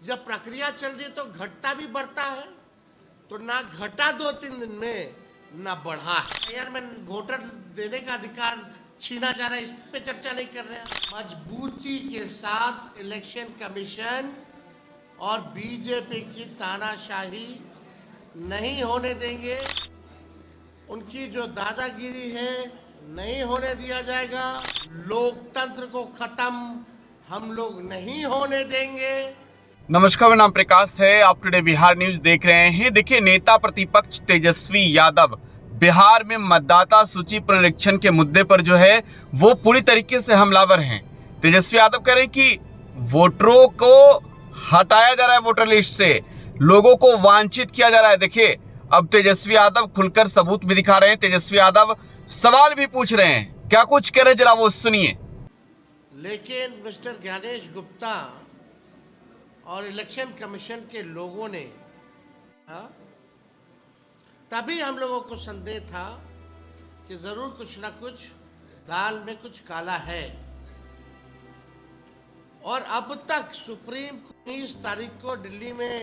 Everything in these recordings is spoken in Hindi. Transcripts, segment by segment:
जब प्रक्रिया चल रही है तो घटता भी बढ़ता है, तो ना घटा 2-3 दिन में ना बढ़ा है। यार मैं वोटर देने का अधिकार छीना जा रहा है, इस पे चर्चा नहीं कर रहे हैं। मजबूती के साथ इलेक्शन कमीशन और बीजेपी की तानाशाही नहीं होने देंगे। उनकी जो दादागिरी है नहीं होने दिया जाएगा। लोकतंत्र को खत्म हम लोग नहीं होने देंगे। नमस्कार, मेरा नाम प्रकाश है। आप टुडे बिहार न्यूज देख रहे हैं। देखिए, नेता प्रतिपक्ष तेजस्वी यादव बिहार में मतदाता सूची पुनरीक्षण के मुद्दे पर जो है वो पूरी तरीके से हमलावर हैं। तेजस्वी यादव कह रहे हैं कि वोटरों को हटाया जा रहा है वोटर लिस्ट से, लोगों को वांछित किया जा रहा है। देखिए, अब तेजस्वी यादव खुलकर सबूत भी दिखा रहे हैं। तेजस्वी यादव सवाल भी पूछ रहे हैं। क्या कुछ कह रहे हैं, जरा वो सुनिए। लेकिन मिस्टर ज्ञानेश गुप्ता और इलेक्शन कमीशन के लोगों ने तभी हम लोगों को संदेह था कि जरूर कुछ ना कुछ दाल में कुछ काला है। और अब तक सुप्रीम 19 तारीख को दिल्ली में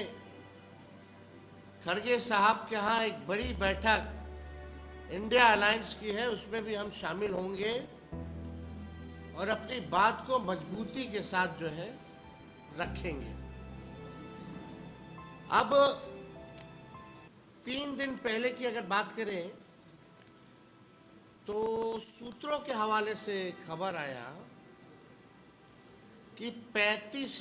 खड़गे साहब के यहाँ एक बड़ी बैठक इंडिया अलायंस की है, उसमें भी हम शामिल होंगे और अपनी बात को मजबूती के साथ जो है रखेंगे। अब 3 दिन पहले की अगर बात करें तो सूत्रों के हवाले से खबर आया कि 35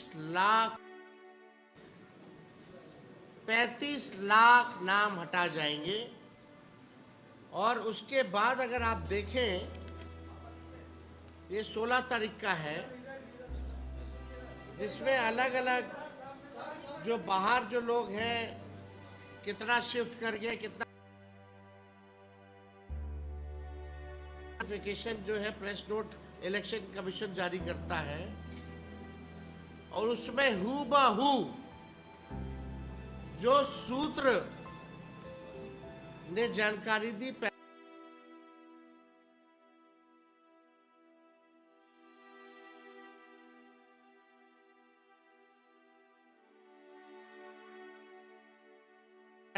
लाख नाम हटा जाएंगे। और उसके बाद अगर आप देखें, ये 16 तारीख का है, जिसमें अलग अलग जो बाहर जो लोग हैं कितना शिफ्ट कर गए, कितना नोटिफिकेशन जो है प्रेस नोट इलेक्शन कमीशन जारी करता है और उसमें हूबहू जो सूत्र ने जानकारी दी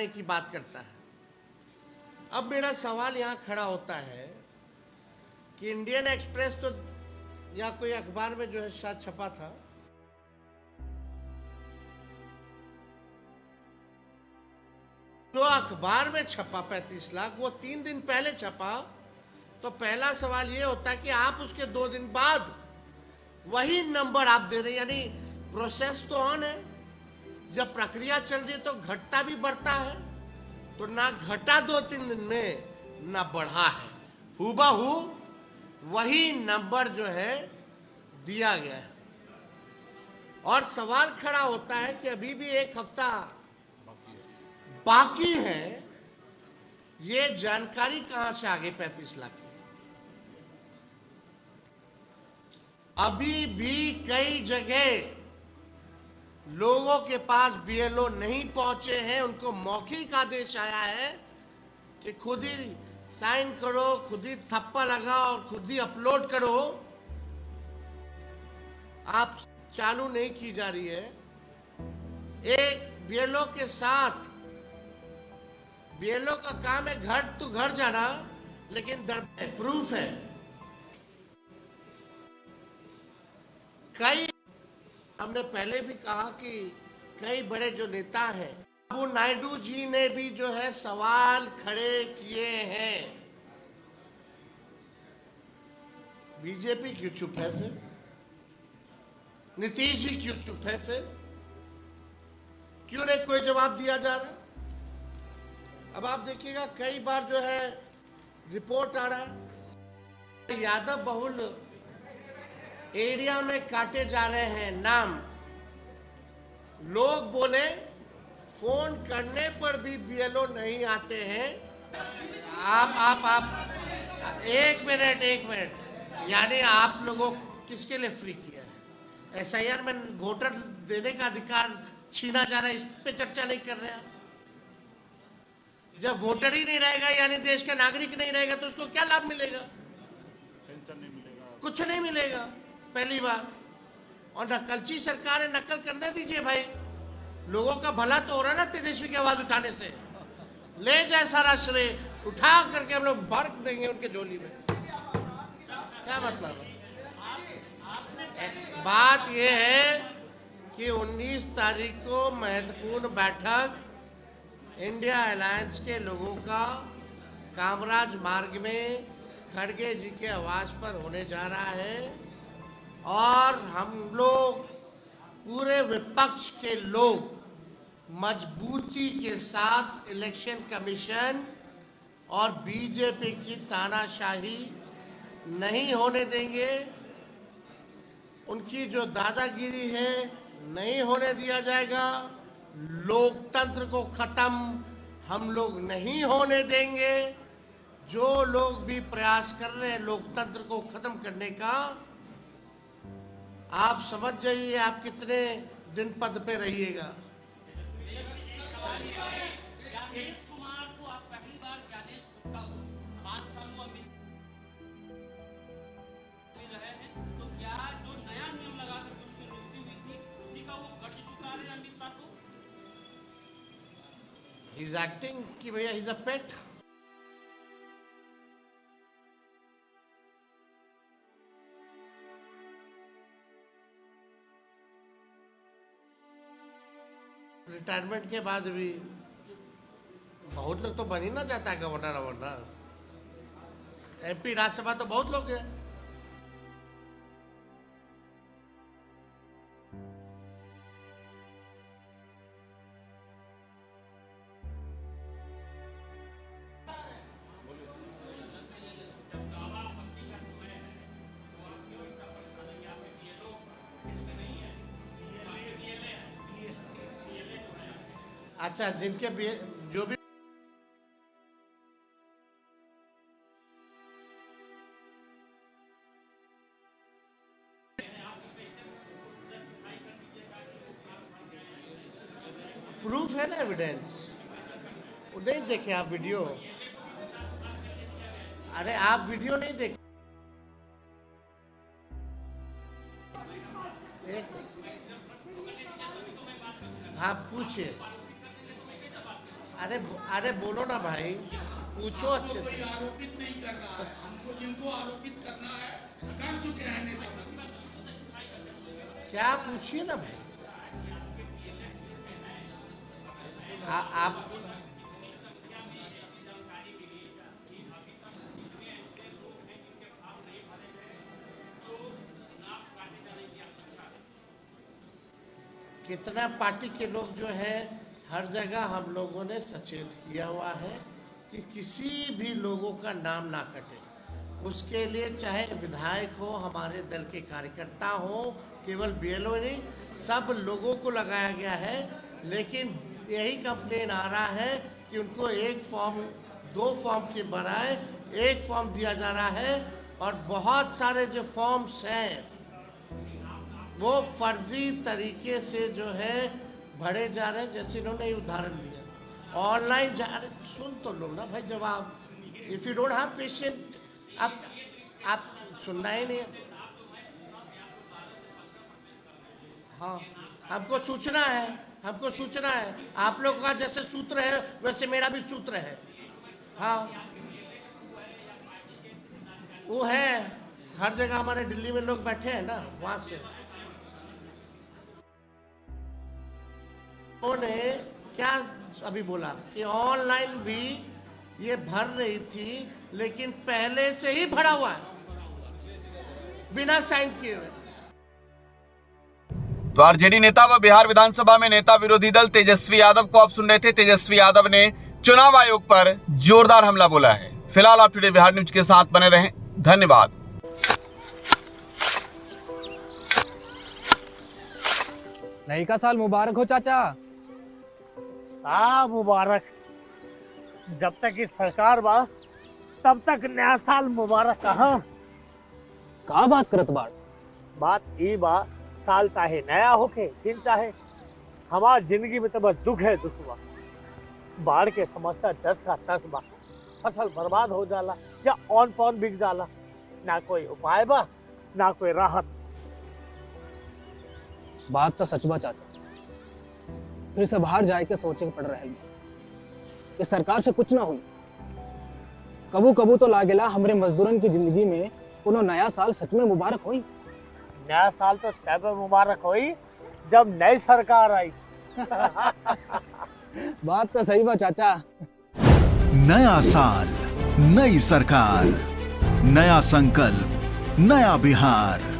की बात करता है। अब मेरा सवाल यहां खड़ा होता है कि इंडियन एक्सप्रेस तो या कोई अखबार में जो है शायद छपा था, जो अखबार में छपा 35 लाख वो 3 दिन पहले छपा। तो पहला सवाल ये होता है कि आप उसके 2 दिन बाद वही नंबर आप दे रहे हैं, यानी प्रोसेस तो ऑन है। जब प्रक्रिया चल रही है तो घटता भी बढ़ता है, तो ना घटा 2-3 दिन में ना बढ़ा है, हूबहू वही नंबर जो है दिया गया है। और सवाल खड़ा होता है कि अभी भी 1 हफ्ता बाकी है, ये जानकारी कहां से आ गई 35 लाख की? अभी भी कई जगह लोगों के पास बीएलओ नहीं पहुंचे हैं, उनको मौखिक आदेश आया है कि खुद ही साइन करो, खुद ही थप्पा लगाओ और खुद ही अपलोड करो। आप चालू नहीं की जा रही है। एक बीएलओ के साथ, बीएलओ का काम है घर टू घर जाना, लेकिन प्रूफ है। कई हमने पहले भी कहा कि कई बड़े जो नेता हैं, बाबू नायडू जी ने भी जो है सवाल खड़े किए हैं। बीजेपी क्यों चुप है फिर? नीतीश जी क्यों चुप है फिर? क्यों नहीं कोई जवाब दिया जा रहा? अब आप देखिएगा कई बार जो है रिपोर्ट आ रहा है यादव बहुल एरिया में काटे जा रहे हैं नाम। लोग बोले फोन करने पर भी बीएलओ नहीं आते हैं। आप एक मिनट, यानी आप लोगों को किसके लिए फ्री किया है? एसआईआर में वोटर देने का अधिकार छीना जा रहा है, इस पे चर्चा नहीं कर रहे हैं। जब वोटर ही नहीं रहेगा, यानी देश का नागरिक नहीं रहेगा, तो उसको क्या लाभ मिलेगा? पेंशन नहीं मिलेगा, कुछ नहीं मिलेगा, पहली बात। और नकलची सरकार है, नकल करने दीजिए भाई। लोगों का भला तो हो रहा है ना तेजस्वी की आवाज उठाने से। ले जाए सारा श्रेय, उठा करके हम लोग भर देंगे उनके झोली में। क्या मतलब है? बात यह है कि 19 तारीख को महत्वपूर्ण बैठक इंडिया अलायंस के लोगों का कामराज मार्ग में खड़गे जी के आवास पर होने जा रहा है और हम लोग पूरे विपक्ष के लोग मजबूती के साथ इलेक्शन कमीशन और बीजेपी की तानाशाही नहीं होने देंगे। उनकी जो दादागिरी है नहीं होने दिया जाएगा। लोकतंत्र को खत्म हम लोग नहीं होने देंगे। जो लोग भी प्रयास कर रहे हैं लोकतंत्र को खत्म करने का, आप समझ जाइए आप कितने दिन पद पे रहिएगा। ज्ञानेश कुमार को आप पहली बार ज्ञानेश गुप्ता को 5 सालों में रहे हैं, तो क्या जो नया नियम लगा कर उनकी नियुक्ति हुई थी उसी का वो गढ़ चुका है अमित शाह को? ही इज एक्टिंग कि भैया he is a pet. Retirement के बाद भी बहुत लोग तो बन ही ना जाता है गवर्नर ववर्नर। एमपी राज्यसभा तो बहुत लोग हैं। अच्छा, जिनके जो भी प्रूफ है ना, एविडेंस, वो नहीं देखे आप वीडियो? अरे आप वीडियो नहीं देखे? एक हाँ पूछिए। अरे बोलो ना भाई, पूछो अच्छे से। आरोपित नहीं कर रहा है, हमको जिनको आरोपित करना है कर चुके हैं नेता प्रतिपक्ष। क्या पूछिए ना भाई। आप कितना पार्टी के लोग जो है हर जगह हम लोगों ने सचेत किया हुआ है कि किसी भी लोगों का नाम ना कटे। उसके लिए चाहे विधायक हो, हमारे दल के कार्यकर्ता हो, केवल बीएलओ नहीं, सब लोगों को लगाया गया है। लेकिन यही कंप्लेन आ रहा है कि उनको एक फॉर्म 2 फॉर्म के बजाय एक फॉर्म दिया जा रहा है और बहुत सारे जो फॉर्म्स हैं वो फर्जी तरीके से जो है भरे जा रहे हैं। जैसे इन्होंने उदाहरण दिया ऑनलाइन जा रहे। सुन तो लो ना भाई जवाब। If you don't have patient, आप सुनना ही नहीं है। हाँ, हमको सूचना है, हमको सूचना है। आप लोग का जैसे सूत्र है वैसे मेरा भी सूत्र है। हाँ वो है, हर जगह हमारे दिल्ली में लोग बैठे हैं ना, वहां से उन्होंने क्या अभी बोला कि ऑनलाइन भी ये भर रही थी, लेकिन पहले से ही भरा हुआ है बिना साइन किए हुए। तो आरजेडी नेता व बिहार विधानसभा में नेता विरोधी दल तेजस्वी यादव को आप सुन रहे थे। तेजस्वी यादव ने चुनाव आयोग पर जोरदार हमला बोला है। फिलहाल आप टुडे बिहार न्यूज के साथ बने रहें। धन्यवाद। नई का साल मुबारक हो चाचा। हाँ मुबारक। जब तक की सरकार बा तब तक नया साल मुबारक। कहाँ का बात करत बाड़? बात ई बा, साल चाहे नया होके दिन चाहे, हमार जिंदगी में तो बस दुख है, दुख बा। बाढ़ के समस्या 10 का 10 बा। फसल बर्बाद हो जाला या ऑन पॉन बिक जाला। ना कोई उपाय बा ना कोई राहत। बात तो सच बा चाचा। फिर से बाहर जाए के सोचे के पड़ रहे हैं कि सरकार से कुछ ना हुई। कबू कबू तो लागेला हमरे मजदूरन की जिंदगी में कोनो नया साल सच में मुबारक हुई। नया साल तो तब मुबारक हुई जब नई सरकार आई। बात तो सही बा चाचा। नया साल, नई सरकार, नया संकल्प, नया बिहार।